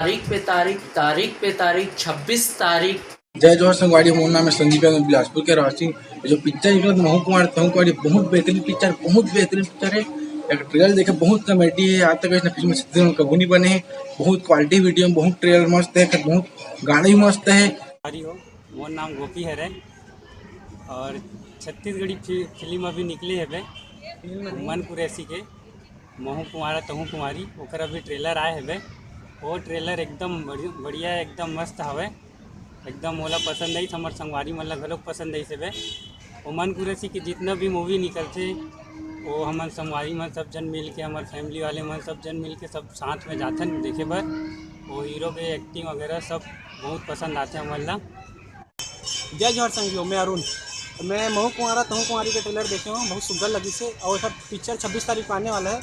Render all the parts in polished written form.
तारीख 26 तारीख। जय जोहर संगवारी, मोर नाम है संदीप, मैं बिलासपुर के रहवासी। जो पिक्चर निकला महू कुमार तहु कुमारी, बहुत बेहतरीन पिक्चर है। एक ट्रेलर देखे, बहुत कॉमेडी है। आज तक ऐसा फिल्म में कभी नहीं बने हैं। बहुत क्वालिटी वीडियो में, बहुत ट्रेलर मस्त है, बहुत गाना भी मस्त है। हो मोर नाम गोपी है रे, और छत्तीसगढ़ी फिल्म अभी निकली है बे मन कुरैसी के महू कुमारा तहु कुमारी, ओकर अभी ट्रेलर आए है बे। वो ट्रेलर एकदम बढ़िया, एकदम मस्त हवे, एकदम मोला पसंद आई, हमार संगवारी मन ला घलोक पसंद आई से बे। वो मन कुरैसी के जितना भी मूवी निकलते वो हमार संगवारी मन सब जन मिल के, हमार फैमिली वाले मन सब जन मिल के सब साथ में जाथन देखे बर। वो हीरो के एक्टिंग वगैरह सब बहुत पसंद आते हैं हमारे ला। जय जोहर संगियो, मैं अरुण। मैं महू कुमारा तहु कुमारी के ट्रेलर देखे हूँ, बहुत सुंदर लगी से। और सब पिक्चर 26 तारीख को आने वाला है।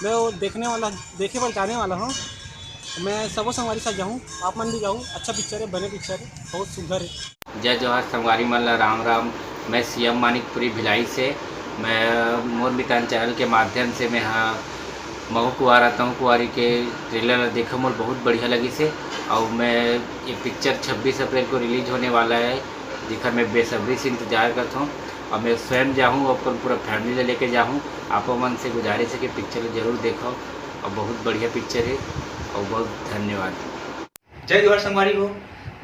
मैं वो देखे पर जाने वाला हूँ। मैं सबो संगवारी साथ जाऊँ, आप मन भी जाऊँ। अच्छा पिक्चर है, बने पिक्चर है, बहुत सुंदर है। जय जोहर संगवारी मन ला राम राम। मैं सीएम मानिकपुरी भिलाई से, मैं मोर मितान चैनल के माध्यम से मैं महू कुमारा तहु कुमारी के ट्रेलर देखा, मोर बहुत बढ़िया लगी से। और मैं ये पिक्चर 26 अप्रैल को रिलीज होने वाला है, जिसका मैं बेसब्री से इंतजार करता हूँ। और मैं स्वयं जाऊँ, अपन पूरा फैमिली लेके जाऊँ। आप मन से गुजारिश है कि पिक्चर ज़रूर देखो, और बहुत बढ़िया पिक्चर है। और बहुत धन्यवाद। जय जोहर संगवारी हो,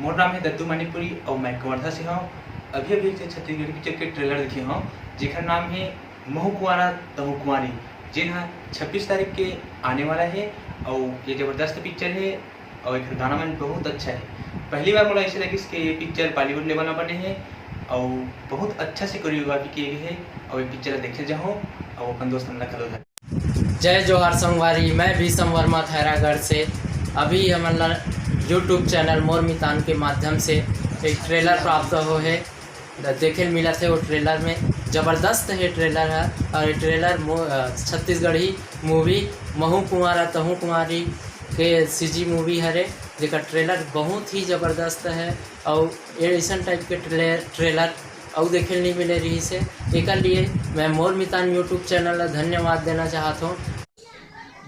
मोर नाम है दत्तू मणिपुरी और मैं कवर्धा से हूँ। अभी छत्तीसगढ़ी पिक्चर के ट्रेलर देखे हूँ, जिसका नाम है महू कुमारा तहु कुमारी, जिन 26 तारीख के आने वाला है। और ये ज़बरदस्त पिक्चर है, और एक गाना मन बहुत अच्छा है। पहली बार मुझे ऐसे लगी कि ये पिक्चर बॉलीवुड लेवल में बने हैं, और बहुत अच्छा से कोरियोग्राफी की गई है। और ये पिक्चर देखे जाओ, और अपन दोस्त हमला करो। जय जोहर संगवारी, मैं भी संवर्मा खैरागढ़ से। अभी हमारा यूट्यूब चैनल मोर मितान के माध्यम से एक ट्रेलर प्राप्त हो है, देखे मिला थे। वो ट्रेलर में ज़बरदस्त है ट्रेलर है। और ये ट्रेलर छत्तीसगढ़ी मूवी महू कुमारा तहु कुमारी के सीजी मूवी है, जिसका ट्रेलर बहुत ही ज़बरदस्त है। और ऐसा टाइप के ट्रेलर और देखे नहीं मिले रही से। एक लिए मैं मोर मितान यूट्यूब चैनल ला धन्यवाद देना चाहता हूँ।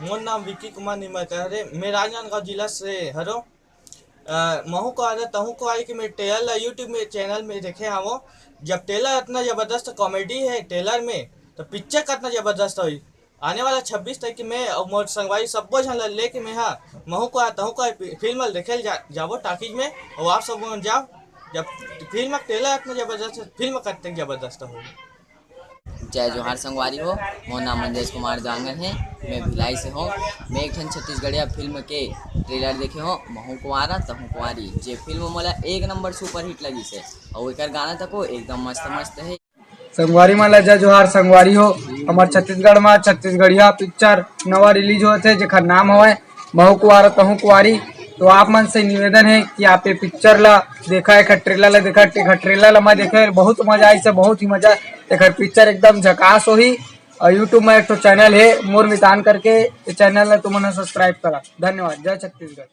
मोर नाम विक्की कुमार निमकर है, मैं राजनांदगांव जिला से हरो। महू कुमारा तहु कुमारी के मैं ट्रेलर यूट्यूब में चैनल में देखे हूँ। जब ट्रेलर इतना ज़बरदस्त कॉमेडी है ट्रेलर में, तो पिक्चर कितना ज़बरदस्त हुई। आने वाला 26 तारीख में और मोर संगवारी सब झन लेके मैं महू कुमारा तहु कुमारी फिल्म देखे जाबो टाकीज में। और आप सब जाओ, जब फिल्म ट्रेलर इतना ज़बरदस्त, फिल्म कितने ज़बरदस्त हो। जय जोहार संगवारी हो, मोर नाम मंजेश कुमार जांगन है, मैं भिलाई से हूँ। मैं एक छत्तीसगढ़िया फिल्म के ट्रेलर देखे हो, महू कुमारा तहु कुमारी। जे फिल्म मोला एक नंबर सुपर हिट लगी से, और एक गाना तक एकदम मस्त है। संगवारी मन ला जय जोहार संगवारी हो। हमार छत्तीसगढ़ में छत्तीसगढ़िया पिक्चर नवा रिलीज होते है, जेकर नाम है महू कुमारा तहु कुमारी। तो आप मन से निवेदन है कि आप ये पिक्चर ला देखा, एक ट्रेलर ला देखा। ट्रेलर ला मैं देखे, बहुत मजा आई से, बहुत ही मजा। एक पिक्चर एकदम झकास हो ही। और यूट्यूब में एक तो चैनल है मोर मितान करके, चैनल ला तुमने सब्सक्राइब करा। धन्यवाद। जय छत्तीसगढ़।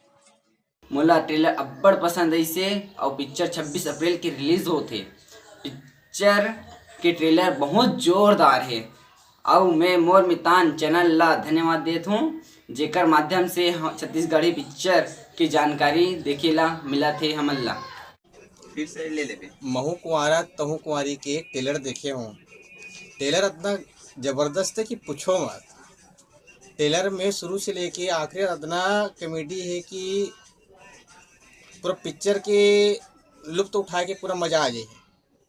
मोला ट्रेलर अब्बड़ पसंद आई से, और पिक्चर 26 अप्रैल के रिलीज होते। पिक्चर के ट्रेलर बहुत जोरदार है, और मैं मोर मितान चैनल ला धन्यवाद देता हूँ, जेकर माध्यम से छत्तीसगढ़ी पिक्चर की जानकारी देखेला मिला थे हमला। फिर से ले ले। महू कुमारा तहु कुमारी के ट्रेलर देखे हूँ। ट्रेलर इतना ज़बरदस्त है कि पूछो मत। ट्रेलर में शुरू से लेके आखिर इतना कॉमेडी है कि पूरा पिक्चर के लुत्फ उठा के पूरा मज़ा आ जाए।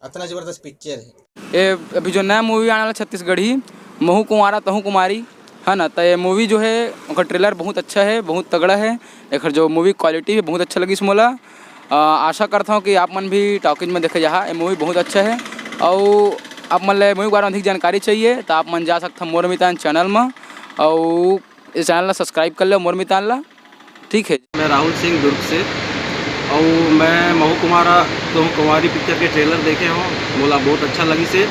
इतना ज़बरदस्त पिक्चर है। ये अभी जो नया मूवी आने वाला छत्तीसगढ़ी महू कुमारा तहु कुमारी है ना, तो ये मूवी जो है उसका ट्रेलर बहुत अच्छा है, बहुत तगड़ा है। एक जो मूवी क्वालिटी है बहुत अच्छा लगी इस मोला। आशा करता हूँ कि आप मन भी टॉकीज में देखे जा। ये मूवी बहुत अच्छा है, और आप मन ले मूवी के बारे में अधिक जानकारी चाहिए तो आप मन जा सकते हैं मोर मितान चैनल में, और इस चैनल ला सब्सक्राइब कर लो मोर मितान ला। ठीक है। मैं राहुल सिंह दुर्ग से, और मैं महू कुमारा तहु कुमारी पिक्चर के ट्रेलर देखे हूँ, बोला बहुत अच्छा लगी से।